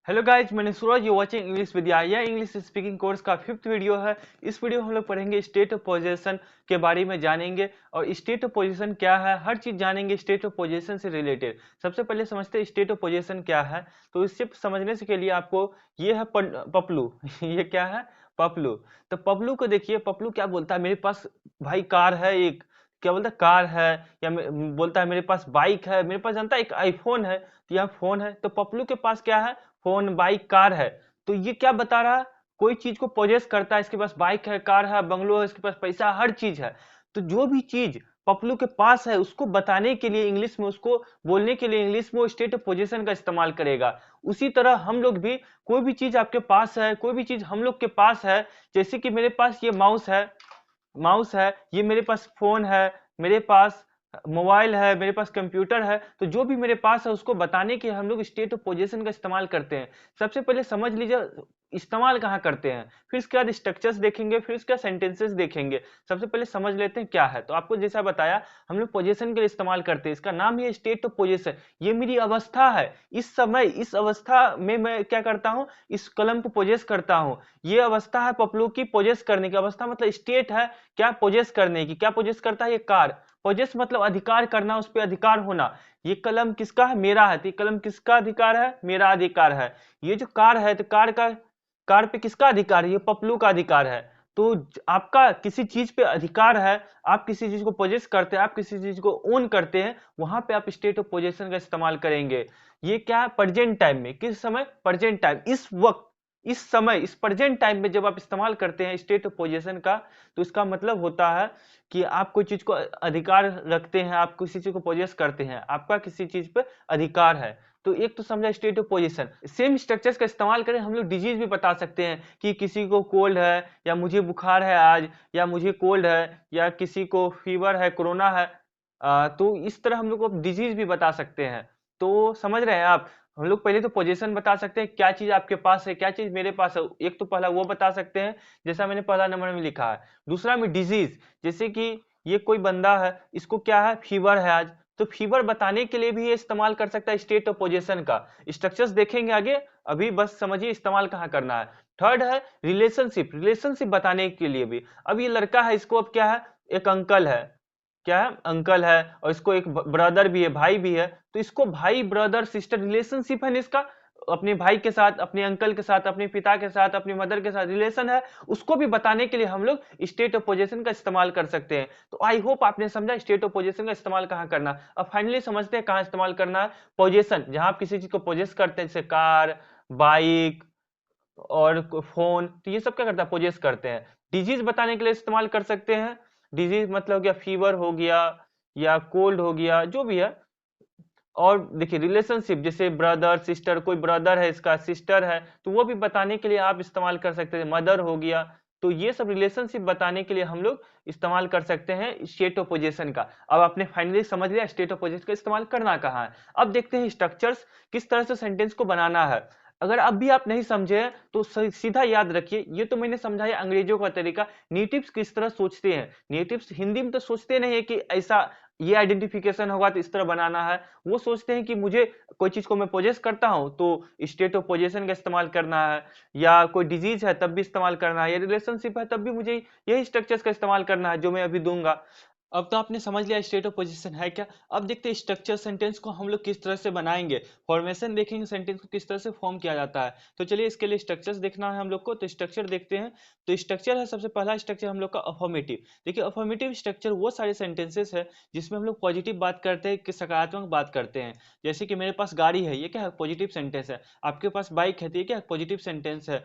Hello guys, मैंने सूरज, you watching English विद्या। यह English speaking course का 5th वीडियो है। इस वीडियो में हम लोग पढ़ेंगे स्टेट ऑफ पोजीशन के बारे में जानेंगे और स्टेट ऑफ पोजीशन क्या है, हर चीज जानेंगे स्टेट ऑफ पोजीशन से रिलेटेड। सबसे पहले समझते हैं स्टेट ऑफ पोजीशन क्या है। तो इससे समझने से के लिए आपको ये है पपलू ये क्या है? पपलू। तो पपलू को देखिए, पपलू क्या बोलता है, मेरे पास भाई कार है एक, क्या बोलता है, कार है। या बोलता है मेरे पास बाइक है, मेरे पास जानता है एक आईफोन है, तो यहाँ फोन है। तो पपलू के पास क्या है? फोन, बाइक, कार है। तो ये क्या बता रहा है? कोई चीज को पोजेस करता है, इसके पास बाइक है, कार है, बंगलो है, इसके पास पैसा, हर चीज है। तो जो भी चीज पपलू के पास है उसको बताने के लिए इंग्लिश में, उसको बोलने के लिए इंग्लिश में वो स्टेट ऑफ पोजीशन का इस्तेमाल करेगा। उसी तरह हम लोग भी, कोई भी चीज आपके पास है, कोई भी चीज हम लोग के पास है, जैसे कि मेरे पास ये माउस है, ये मेरे पास फोन है, मेरे पास मोबाइल है, मेरे पास कंप्यूटर है। तो जो भी मेरे पास है उसको बताने के हम लोग स्टेट ऑफ पोजीशन का इस्तेमाल करते हैं। सबसे पहले समझ लीजिए इस्तेमाल कहाँ करते हैं, फिर इसके बाद स्ट्रक्चर्स देखेंगे, फिर इसके बाद सेंटेंसेस देखेंगे। सबसे पहले समझ लेते हैं क्या है। तो आपको जैसा बताया, हम लोग पोजीशन के लिए इस्तेमाल करते हैं। इसका नाम ही है स्टेट ऑफ पोजीशन। ये मेरी अवस्था है, इस समय, इस अवस्था में मैं क्या करता हूँ, इस कलम को पोजेस करता हूँ। ये अवस्था है पपलू की, पोजेस करने की अवस्था, मतलब स्टेट है क्या, पोजेस करने की। क्या पोजेस करता है? ये कार। पोजेस मतलब अधिकार करना, उस पर अधिकार होना। ये कलम किसका है? मेरा है। तो ये कलम किसका अधिकार है? मेरा अधिकार है। ये जो कार है, तो कार पे किसका अधिकार है? ये पपलू का अधिकार है। तो आपका किसी चीज पे अधिकार है, आप किसी चीज को पोजेस करते हैं, आप किसी चीज को ओन करते हैं, वहां पे आप स्टेट ऑफ पोजेशन का इस्तेमाल करेंगे। ये क्या है? प्रेजेंट टाइम में। किस समय? प्रेजेंट टाइम, इस वक्त, इस समय, इस प्रेजेंट टाइम में जब आप इस्तेमाल करते हैं स्टेट ऑफ पोजीशन का, तो इसका मतलब होता है कि आप कोई चीज को अधिकार रखते हैं, आप किसी चीज को पोजेस करते हैं, आपका किसी चीज पे अधिकार है। तो एक तो समझा state of position. Same structures का इस्तेमाल करें हम लोग डिजीज भी बता सकते हैं कि किसी को कोल्ड है, या मुझे बुखार है आज, या मुझे कोल्ड है, या किसी को फीवर है, कोरोना है। तो इस तरह हम लोग डिजीज भी बता सकते हैं। तो समझ रहे हैं आप? हम लोग पहले तो पोजीशन बता सकते हैं, क्या चीज आपके पास है, क्या चीज मेरे पास है। एक तो पहला वो बता सकते हैं, जैसा मैंने पहला नंबर में लिखा है। दूसरा में डिजीज, जैसे कि ये कोई बंदा है, इसको क्या है, फीवर है आज। तो फीवर बताने के लिए भी ये इस्तेमाल कर सकता है स्टेट ऑफ पोजीशन का। स्ट्रक्चर्स देखेंगे आगे, अभी बस समझिए इस्तेमाल कहाँ करना है। थर्ड है रिलेशनशिप। रिलेशनशिप बताने के लिए भी, अब ये लड़का है, इसको अब क्या है, एक अंकल है, क्या है, अंकल है, और इसको एक ब्रदर भी है, भाई भी है। तो इसको भाई, ब्रदर, सिस्टर रिलेशनशिप है ना इसका, अपने भाई के साथ, अपने अंकल के साथ, अपने पिता के साथ, अपनी मदर के साथ रिलेशन है। उसको भी बताने के लिए हम लोग स्टेट ऑफ पोजीशन का इस्तेमाल कर सकते हैं। तो आई होप आपने समझा स्टेट ऑफ पोजीशन का इस्तेमाल कहाँ करना। अब फाइनली समझते हैं कहाँ इस्तेमाल करना है। पोजीशन, जहां आप किसी चीज को पोजेस करते हैं, जैसे कार, बाइक और फोन, तो ये सब क्या करता है, पोजेस करते हैं। डिजीज बताने के लिए इस्तेमाल कर सकते हैं। डिजीज मतलब क्या, फीवर हो गया, या कोल्ड हो गया, जो भी है। और देखिए रिलेशनशिप, जैसे ब्रदर सिस्टर, कोई ब्रदर है, इसका सिस्टर है, तो वो भी बताने के लिए आप इस्तेमाल कर सकते हैं। मदर हो गया। तो ये सब रिलेशनशिप बताने के लिए हम लोग इस्तेमाल कर सकते हैं स्टेट ऑफ पोजीशन का। अब आपने फाइनली समझ लिया स्टेट ऑफ पोजीशन का इस्तेमाल करना कहाँ है। अब देखते हैं स्ट्रक्चर्स, किस तरह से सेंटेंस को बनाना है। अगर अब भी आप नहीं समझे हैं तो सीधा याद रखिए, ये तो मैंने समझाया अंग्रेजों का तरीका। नेटिव्स किस तरह सोचते हैं, नेटिव्स हिंदी में तो सोचते नहीं है कि ऐसा ये आइडेंटिफिकेशन होगा तो इस तरह बनाना है। वो सोचते हैं कि मुझे कोई चीज को मैं पोजेस करता हूं तो स्टेट ऑफ पोजेशन का इस्तेमाल करना है, या कोई डिजीज है तब भी इस्तेमाल करना है, या रिलेशनशिप है तब भी मुझे यही स्ट्रक्चर्स का इस्तेमाल करना है जो मैं अभी दूंगा। अब तो आपने समझ लिया स्टेट ऑफ पोजीशन है क्या। अब देखते हैं स्ट्रक्चर सेंटेंस को हम लोग किस तरह से बनाएंगे। फॉर्मेशन देखेंगे, सेंटेंस को किस तरह से फॉर्म किया जाता है। तो चलिए इसके लिए स्ट्रक्चर्स देखना है हम लोग को। तो स्ट्रक्चर देखते हैं। तो स्ट्रक्चर है, सबसे पहला स्ट्रक्चर हम लोग का अफर्मेटिव। देखिए अफर्मेटिव स्ट्रक्चर वो सारे सेंटेंसेस है जिसमें हम लोग पॉजिटिव बात करते हैं, कि सकारात्मक बात करते हैं। जैसे कि मेरे पास गाड़ी है, ये क्या है, पॉजिटिव सेंटेंस है। आपके पास बाइक है, तो ये क्या है, पॉजिटिव सेंटेंस है।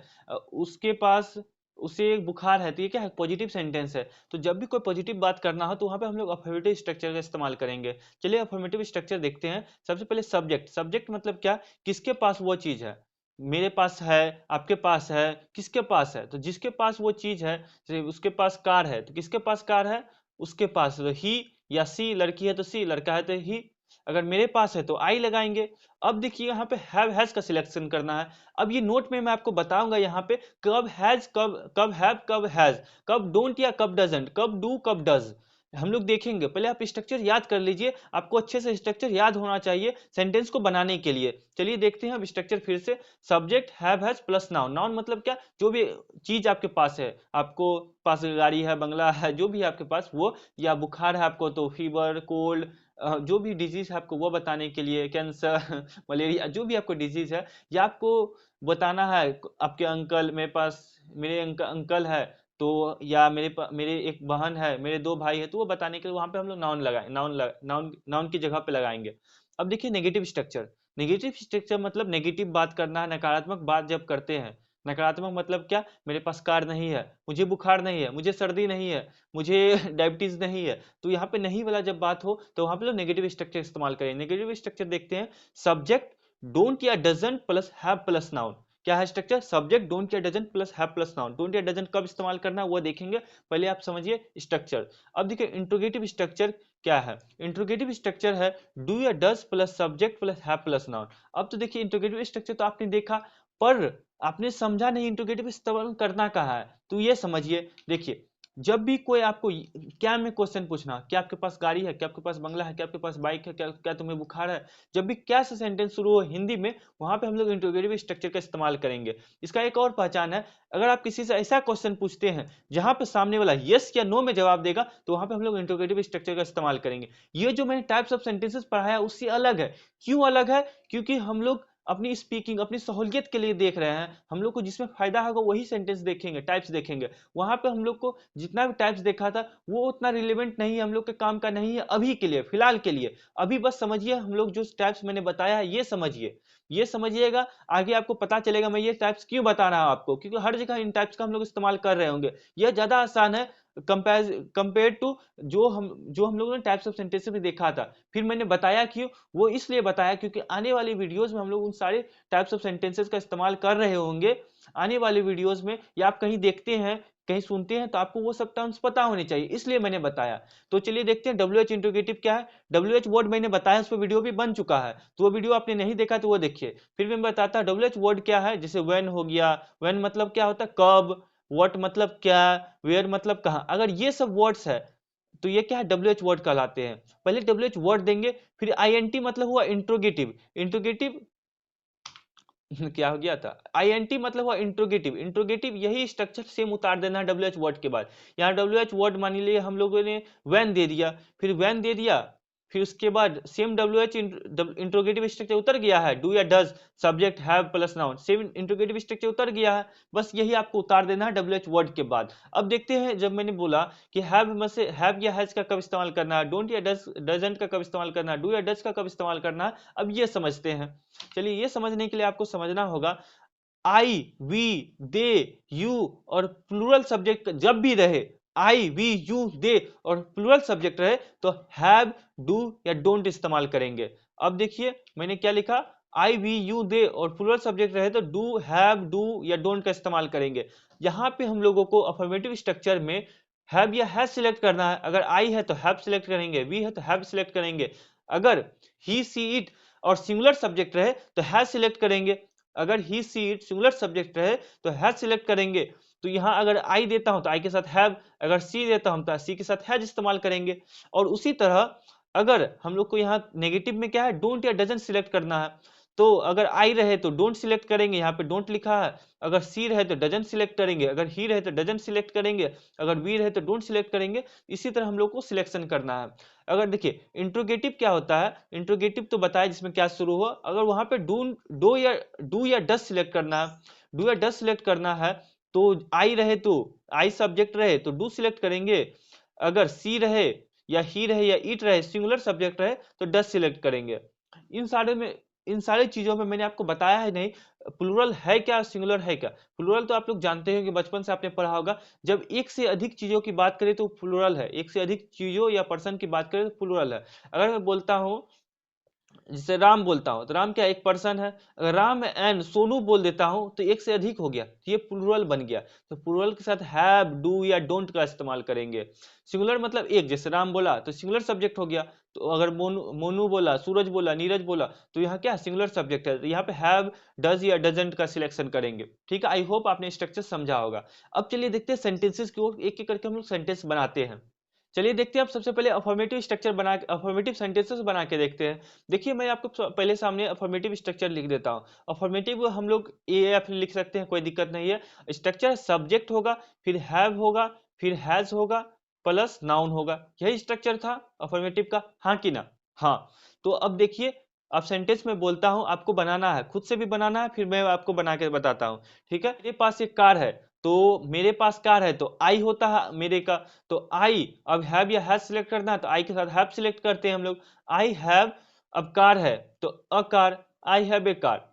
उसके पास, उसे एक बुखार है, तो ये क्या है, पॉजिटिव सेंटेंस है। तो जब भी कोई पॉजिटिव बात करना हो तो वहां पे हम लोग अफर्मेटिव स्ट्रक्चर का इस्तेमाल करेंगे। चलिए अफर्मेटिव स्ट्रक्चर देखते हैं। सबसे पहले सब्जेक्ट। सब्जेक्ट मतलब क्या, किसके पास वो चीज है। मेरे पास है, आपके पास है, किसके पास है, तो जिसके पास वो चीज है। जैसे उसके पास कार है, तो किसके पास कार है, उसके पास। तो ही या सी, लड़की है तो सी, लड़का है तो ही। अगर मेरे पास है तो आई लगाएंगे। अब देखिए यहाँ पे हैव हैज का सिलेक्शन करना है। अब ये नोट में मैं आपको बताऊंगा यहाँ पे कब हैज, कब हैव, कब हैज, कब डोंट या कब डजंट, कब डू कब डज। हम लोग देखेंगे। पहले आप स्ट्रक्चर याद कर लीजिए, आपको अच्छे से स्ट्रक्चर याद होना चाहिए सेंटेंस को बनाने के लिए। चलिए देखते हैं अब स्ट्रक्चर फिर से। Subject have has plus noun. Noun मतलब क्या, जो भी चीज आपके पास है, आपको पास गाड़ी है, बंगला है, जो भी है आपके पास वो, या बुखार है आपको तो फीवर, कोल्ड, जो भी डिजीज है आपको वो बताने के लिए, कैंसर मलेरिया, जो भी आपको डिजीज है, या आपको बताना है आपके अंकल, मेरे पास मेरे अंकल है तो, या मेरे एक बहन है, मेरे दो भाई है, तो वो बताने के लिए वहां पे हम लोग नाउन लगाए, नाउन नाउन की जगह पे लगाएंगे। अब देखिए नेगेटिव स्ट्रक्चर। नेगेटिव स्ट्रक्चर मतलब नेगेटिव बात करना है, नकारात्मक बात जब करते हैं। नकारात्मक मतलब क्या, मेरे पास कार नहीं है, मुझे बुखार नहीं है, मुझे सर्दी नहीं है, मुझे डायबिटीज नहीं है, तो यहाँ पे नहीं वाला जब बात हो तो वहां पे लोग नेगेटिव स्ट्रक्चर इस्तेमाल करें। नेगेटिव स्ट्रक्चर देखते हैं, सब्जेक्ट डोंट या doesn't plus have plus noun. क्या है स्ट्रक्चर, सब्जेक्ट डोंट या doesn't plus have plus noun. Don't या डजंट कब इस्तेमाल करना है वो देखेंगे, पहले आप समझिए स्ट्रक्चर। अब देखिए इंट्रोगेटिव स्ट्रक्चर क्या है। इंट्रोगेटिव स्ट्रक्चर है डू या does plus subject plus have plus noun. अब तो देखिए इंट्रोगेटिव स्ट्रक्चर तो आपने देखा, पर आपने समझा नहीं इंट्रोगेटिव इस्तेमाल करना कहाँ है। तो ये समझिए, देखिए जब भी कोई आपको क्या में क्वेश्चन पूछना, क्या आपके पास गाड़ी है, क्या आपके पास बंगला है, क्या आपके पास बाइक है, क्या तुम्हें बुखार है, जब भी क्या से सेंटेंस शुरू हो हिंदी में, वहां पे हम लोग इंट्रोगेटिव स्ट्रक्चर का इस्तेमाल करेंगे। इसका एक और पहचान है, अगर आप किसी से ऐसा क्वेश्चन पूछते हैं जहां पे सामने वाला यस या नो में जवाब देगा, तो वहां पे हम लोग इंट्रोगेटिव स्ट्रक्चर का इस्तेमाल करेंगे। ये जो मैंने टाइप्स ऑफ सेंटेंसेस पढ़ाया उससे अलग है। क्यों अलग है, क्योंकि हम लोग अपनी स्पीकिंग, अपनी सहूलियत के लिए देख रहे हैं। हम लोग को जिसमें फायदा होगा वही सेंटेंस देखेंगे, टाइप्स देखेंगे। वहां पे हम लोग को जितना भी टाइप्स देखा था वो उतना रिलेवेंट नहीं है, हम लोग के काम का नहीं है अभी के लिए, फिलहाल के लिए। अभी बस समझिए, हम लोग जो टाइप्स मैंने बताया है ये समझिए, ये समझिएगा, आगे आपको पता चलेगा मैं ये टाइप्स क्यों बता रहा हूं आपको, क्योंकि हर जगह इन टाइप्स का हम लोग इस्तेमाल कर रहे होंगे। यह ज्यादा आसान है कंपेयर टू जो हम लोगों ने टाइप्स ऑफ सेंटेंसेस में देखा था। फिर मैंने बताया क्यों, वो इसलिए बताया क्योंकि आने वाली वीडियोस में हम लोग उन सारे टाइप्स ऑफ सेंटेंसेस का इस्तेमाल कर रहे होंगे। आने वाली वीडियोस में, या आप कहीं देखते हैं, कहीं सुनते हैं, तो आपको वो सब टर्म्स पता होने चाहिए, इसलिए मैंने बताया। तो चलिए देखते हैं डब्ल्यू एच इंट्रोगेटिव क्या है। डब्ल्यू एच वर्ड मैंने बताया, उस पर वीडियो भी बन चुका है, तो वो वीडियो आपने नहीं देखा तो वो देखिए। फिर मैं बताता डब्ल्यू एच वर्ड क्या है। जैसे व्हेन हो गया, व्हेन मतलब क्या होता है, कब, व्हाट मतलब क्या, वेयर मतलब कहाँ। अगर ये सब वर्ड्स है तो ये क्या है, डब्ल्यू एच वर्ड कहलाते हैं। पहले डब्ल्यू एच वर्ड देंगे, फिर आई एन टी मतलब हुआ इंट्रोगेटिव। इंट्रोगेटिव क्या हो गया था, आई एन टी मतलब हुआ इंट्रोगेटिव। इंट्रोगेटिव यही स्ट्रक्चर सेम उतार देना है डब्ल्यू एच वर्ड के बाद। यहाँ डब्ल्यू एच वर्ड मान लीजिए हम लोगों ने वैन दे दिया, फिर वैन दे दिया, फिर उसके बाद same W H interrogative structure उतर गया है, डू या does subject have plus noun, same interrogative structure उतर गया है। बस यही आपको उतार देना है डब्ल्यू एच वर्ड के बाद। अब देखते हैं, जब मैंने बोला कि हैव में से हैव या हैज का कब इस्तेमाल करना है, डोंट या डज डजंट का कब इस्तेमाल करना है, डू या डज का कब इस्तेमाल करना है, अब ये समझते हैं। चलिए ये समझने के लिए आपको समझना होगा, आई, वी, दे, यू और प्लूरल सब्जेक्ट जब भी रहे, आई, वी, यू, दे और प्लूरल सब्जेक्ट रहे, तो हैव, डू या डोंट इस्तेमाल करेंगे। अब देखिए मैंने क्या लिखा, आई, वी, यू, दे और प्लूरल सब्जेक्ट रहे तो डू, हैव, डू या डोंट का इस्तेमाल करेंगे। यहां पे हम लोगों को अफर्मेटिव स्ट्रक्चर में हैव या हैज सिलेक्ट करना है। अगर आई है तो हैव सिलेक्ट करेंगे, वी है तो हैव सिलेक्ट करेंगे। अगर ही, सी, इट और सिंगुलर सब्जेक्ट रहे तो हैज सिलेक्ट करेंगे। अगर ही, सी, इट सिंगुलर सब्जेक्ट रहे तो हैज सिलेक्ट करेंगे। तो यहां अगर आई देता हूं तो आई के साथ हैव, अगर सी देता हूं तो सी के साथ हैज इस्तेमाल करेंगे। और उसी तरह अगर हम लोग को यहाँ नेगेटिव में क्या है, डोंट या डजंट सिलेक्ट करना है, तो अगर आई रहे तो डोंट सिलेक्ट करेंगे, यहाँ पे डोंट लिखा है। अगर सी रहे तो डजंट सिलेक्ट करेंगे, अगर ही रहे तो डजंट सिलेक्ट करेंगे, अगर वी रहे तो डोंट सिलेक्ट करेंगे। इसी तरह हम लोग को सिलेक्शन करना है। अगर देखिए इंट्रोगेटिव क्या होता है, इंट्रोगेटिव तो बताया जिसमें क्या शुरू हो, अगर वहां पे डू या डस सिलेक्ट करना है, डू या डस सिलेक्ट करना है, तो आई रहे तो आई सब्जेक्ट रहे तो डू सिलेक्ट करेंगे। अगर सी रहे या ही रहे या इट रहे सिंगुलर सब्जेक्ट रहे तो डस सिलेक्ट करेंगे। इन सारे में, इन सारी चीजों में मैंने आपको बताया है नहीं प्लूरल है क्या, सिंगुलर है क्या। प्लूरल तो आप लोग जानते हैं कि बचपन से आपने पढ़ा होगा, जब एक से अधिक चीजों की बात करें तो प्लूरल है, एक से अधिक चीजों या पर्सन की बात करें तो प्लूरल है। अगर मैं बोलता हूं, जैसे राम बोलता हूं तो राम क्या एक पर्सन है। अगर राम एंड सोनू बोल देता हूं तो एक से अधिक हो गया, तो ये प्लूरल बन गया। तो प्लूरल के साथ हैव, डू या डोंट का इस्तेमाल करेंगे। सिंगुलर मतलब एक, जैसे राम बोला तो सिंगुलर सब्जेक्ट हो गया। तो अगर मोनू बोला, सूरज बोला, नीरज बोला, तो यहाँ क्या सिंगुलर सब्जेक्ट है, तो यहाँ पे हैव, डज या डजंट का सिलेक्शन करेंगे। ठीक है, आई होप आपने स्ट्रक्चर समझा होगा। अब चलिए देखते हैं सेंटेंसेस की ओर, एक एक करके हम लोग सेंटेंस बनाते हैं। चलिए देखते हैं, आप सबसे पहले अफर्मेटिव स्ट्रक्चर बना के, अफर्मेटिव सेंटेंसेस बना के देखते हैं। देखिए मैं आपको पहले सामने अफर्मेटिव स्ट्रक्चर लिख देता हूँ। अफर्मेटिव हम लोग ए एफ लिख सकते हैं, कोई दिक्कत नहीं है। स्ट्रक्चर सब्जेक्ट होगा, फिर हैव होगा, फिर हैज होगा, प्लस नाउन होगा। यही स्ट्रक्चर था अफर्मेटिव का, हाँ कि ना? हाँ। तो अब देखिए, अब सेंटेंस में बोलता हूँ, आपको बनाना है, खुद से भी बनाना है, फिर मैं आपको बना के बताता हूँ। ठीक है, मेरे पास एक कार है, तो मेरे पास कार है तो आई होता है मेरे का, तो आई, अब हैव या हैज सिलेक्ट करना है तो आई के साथ हैव सिलेक्ट करते हैं हम लोग। आई हैव, अब कार है तो a car, I have a car.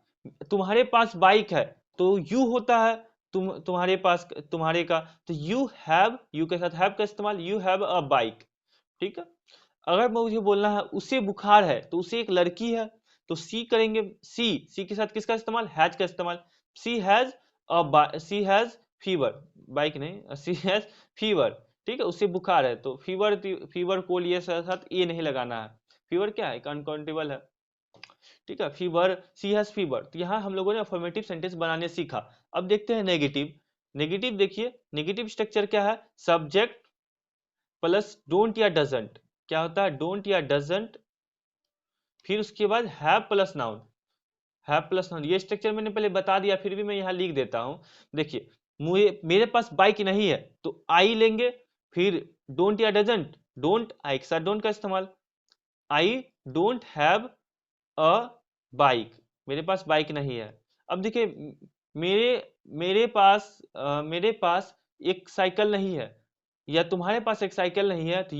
तुम्हारे पास बाइक है तो यू होता है तुम्हारे पास, तुम्हारे का, तो यू हैव, यू के साथ हैव का इस्तेमाल, यू हैव अ बाइक। ठीक है। अगर मुझे बोलना है उसे बुखार है, तो उसे एक लड़की है, तो सी करेंगे, सी के साथ किसका इस्तेमाल, हैज का इस्तेमाल। She has she has fever, bike नहीं, सी हैज फीवर। ठीक है, उसे बुखार है तो फीवर, फीवर को लिए साथ ए नहीं लगाना है। फीवर क्या है, अनकाउंटेबल है। ठीक है, फीवर, सी हैज फीवर। तो यहाँ हम लोगों ने अफर्मेटिव सेंटेंस बनाने सीखा। अब देखते हैं नेगेटिव। नेगेटिव देखिए, नेगेटिव स्ट्रक्चर क्या है, सब्जेक्ट प्लस डोंट या डजंट। क्या होता है, डोंट या डजंट, फिर उसके बाद have plus noun. Have plus noun, ये स्ट्रक्चर मैंने पहले बता दिया, फिर भी मैं यहाँ लिख देता हूँ। देखिए, मुझे, मेरे पास बाइक नहीं है तो आई लेंगे, फिर डोंट या डजंट, डोंट, आई के साथ डोंट का इस्तेमाल। I don't have a bike, मेरे पास बाइक नहीं है। अब देखिए, मेरे मेरे पास एक साइकिल नहीं है, या तुम्हारे पास एक साइकिल नहीं है, तो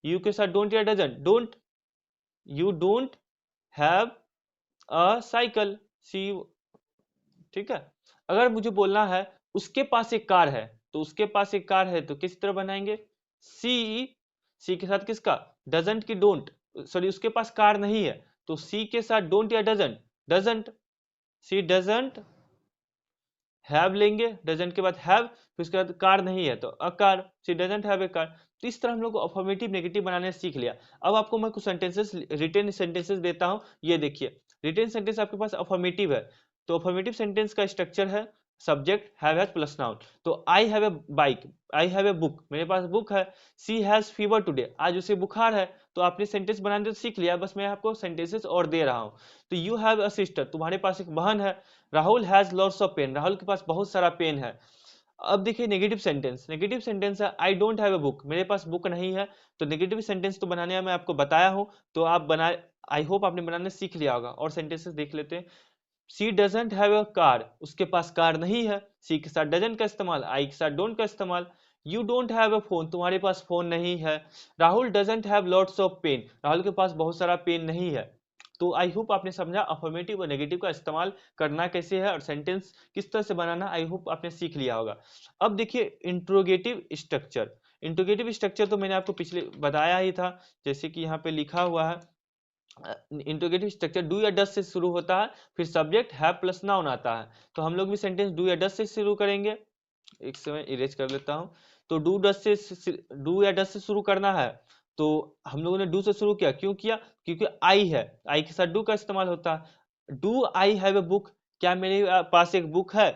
यू के साथ डोंट या doesn't, don't, you don't have a cycle, she. ठीक है। अगर मुझे बोलना है उसके पास एक कार है, तो उसके पास एक कार है तो किस तरह बनाएंगे, सी, सी के साथ किसका, डजंट की डोंट, सॉरी उसके पास कार नहीं है तो सी के साथ डोंट या doesn't, doesn't, she doesn't have लेंगे, डजंट के बाद हैव, फिर उसके बाद कार नहीं है तो a car, she doesn't have a car. तो इस तरह हम लोग को अफर्मेटिव नेगेटिव बनाने सीख लिया। अब आपको मैं कुछ सेंटेंसेस, रिटन सेंटेंसेस देता हूं। ये देखिए, रिटन सेंटेंस आपके पास अफर्मेटिव है, तो अफर्मेटिव सेंटेंस का स्ट्रक्चर है subject have has plus noun. तो I have a bike, I have a book, मेरे पास बुक है। सी हैज फीवर टुडे, आज उसे बुखार है। तो आपने सेंटेंस बनाने तो सीख लिया, बस मैं आपको सेंटेंसेस और दे रहा हूँ। तो यू हैव अ सिस्टर, तुम्हारे पास एक बहन है। Rahul has lots of pen, Rahul के पास बहुत सारा पेन है। अब देखिए नेगेटिव सेंटेंस, नेगेटिव सेंटेंस है I don't have a book, मेरे पास बुक नहीं है। तो नेगेटिव सेंटेंस तो बनाने मैं आपको बताया हूं, तो आप बना, आई होप आपने बनाने सीख लिया होगा। और सेंटेंसेस देख लेते हैं। सी डजंट हैव अ कार, उसके पास कार नहीं है, सी के साथ डजंट का इस्तेमाल, आई के साथ डोंट का इस्तेमाल। You don't have a phone, तुम्हारे पास फोन नहीं है। Rahul doesn't have lots of pen, Rahul के पास बहुत सारा पेन नहीं है। तो आई होप आपने समझा अफर्मेटिव और नेगेटिव का इस्तेमाल करना कैसे है और सेंटेंस किस तरह से बनाना, आई होप आपने सीख लिया होगा। अब देखिए इंट्रोगेटिव स्ट्रक्चर। इंट्रोगेटिव स्ट्रक्चर तो मैंने आपको पिछले बताया ही था, जैसे कि यहाँ पे लिखा हुआ है। इंट्रोगेटिव स्ट्रक्चर डू या डस से शुरू होता है, फिर सब्जेक्ट हैव प्लस नाउन आता है। तो हम लोग भी सेंटेंस डू या डस से शुरू करेंगे। एक समय इरेज कर लेता हूं। तो डू या डस से शुरू करना है, तो हम लोगों ने डू से शुरू किया, क्यों किया, क्योंकि आई है, आई के साथ डू का इस्तेमाल होता है। Do I have a book, क्या मेरे पास एक बुक है।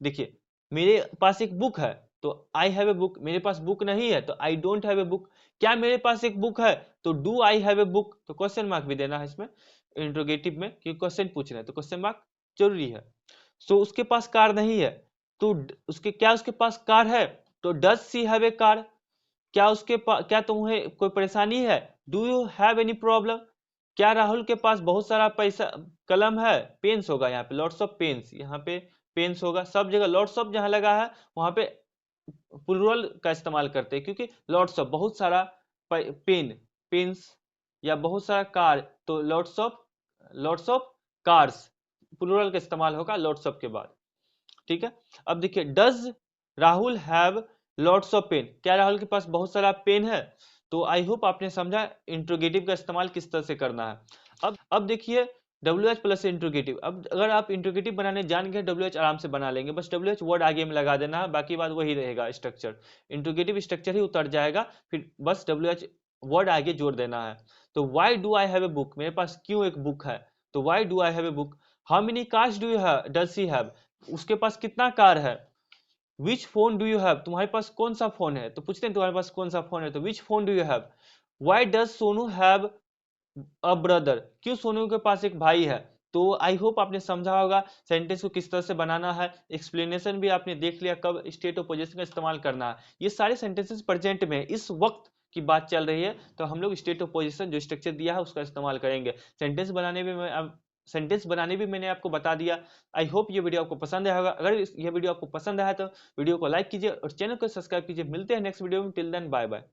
देखिए, मेरे पास एक बुक है तो आई हैव ए बुक, मेरे पास बुक नहीं है तो I don't have a book. क्या मेरे पास एक बुक है, तो do I have a book, तो क्वेश्चन मार्क भी देना है इसमें इंट्रोगेटिव में, क्योंकि क्वेश्चन पूछ रहे हैं तो क्वेश्चन मार्क जरूरी है। सो उसके पास कार नहीं है, तो उसके पास कार है, तो does she have a car, क्या उसके पास, क्या तुम्हें कोई परेशानी है, do you have any problem. क्या राहुल के पास बहुत सारा पैसा, कलम है, पेन्स होगा यहाँ पे, लॉट्स ऑफ पेन्स, यहाँ पे पेन्स होगा। सब जगह लॉट्स ऑफ जहाँ लगा है वहां पे प्लूरल का इस्तेमाल करते हैं, क्योंकि लॉट्स ऑफ बहुत सारा पेन, पेन्स, या बहुत सारा कार, तो लॉट्स ऑफ कार्स, प्लूरल का इस्तेमाल होगा लॉट्स ऑफ के बाद। ठीक है। अब देखिए, does Rahul have lots of pen, क्या राहुल के पास बहुत सारा पेन है। तो आई होप आपने समझा इंट्रोगेटिव का इस्तेमाल किस तरह से करना है। अब देखिए डब्ल्यू एच प्लस इंट्रोगेटिव। अब अगर आप इंट्रोगेटिव बनाने जान गए, डब्ल्यू एच आराम से बना लेंगे, बस डब्ल्यू एच वर्ड आगे में लगा देना है, बाकी बात वही रहेगा, स्ट्रक्चर इंट्रोगेटिव स्ट्रक्चर ही उतर जाएगा, फिर बस डब्ल्यू एच वर्ड आगे जोड़ देना है। तो why do I have a book, मेरे पास क्यों एक बुक है, तो why do I have a book. How many cars do you have, does she have, उसके पास कितना कार है, विच फोन डू यू हैव, तुम्हारे पास कौन सा फोन है, तो पूछते हैं तुम्हारे पास कौन सा फोन है, तो विच phone do you have. Why does Sonu have a brother, क्यों सोनू के पास एक भाई है। तो आई होप आपने समझा होगा सेंटेंस को किस तरह से बनाना है, एक्सप्लेनेशन भी आपने देख लिया कब स्टेट ऑफ पोजीशन का इस्तेमाल करना है। ये सारे सेंटेंसेस प्रेजेंट में इस वक्त की बात चल रही है, तो हम लोग स्टेट ऑफ पोजीशन जो स्ट्रक्चर दिया है उसका इस्तेमाल करेंगे। सेंटेंस बनाने भी मैंने आपको बता दिया। आई होप ये वीडियो आपको पसंद आया होगा। अगर ये वीडियो आपको पसंद आया तो वीडियो को लाइक कीजिए और चैनल को सब्सक्राइब कीजिए। मिलते हैं नेक्स्ट वीडियो में, टिल देन बाय बाय।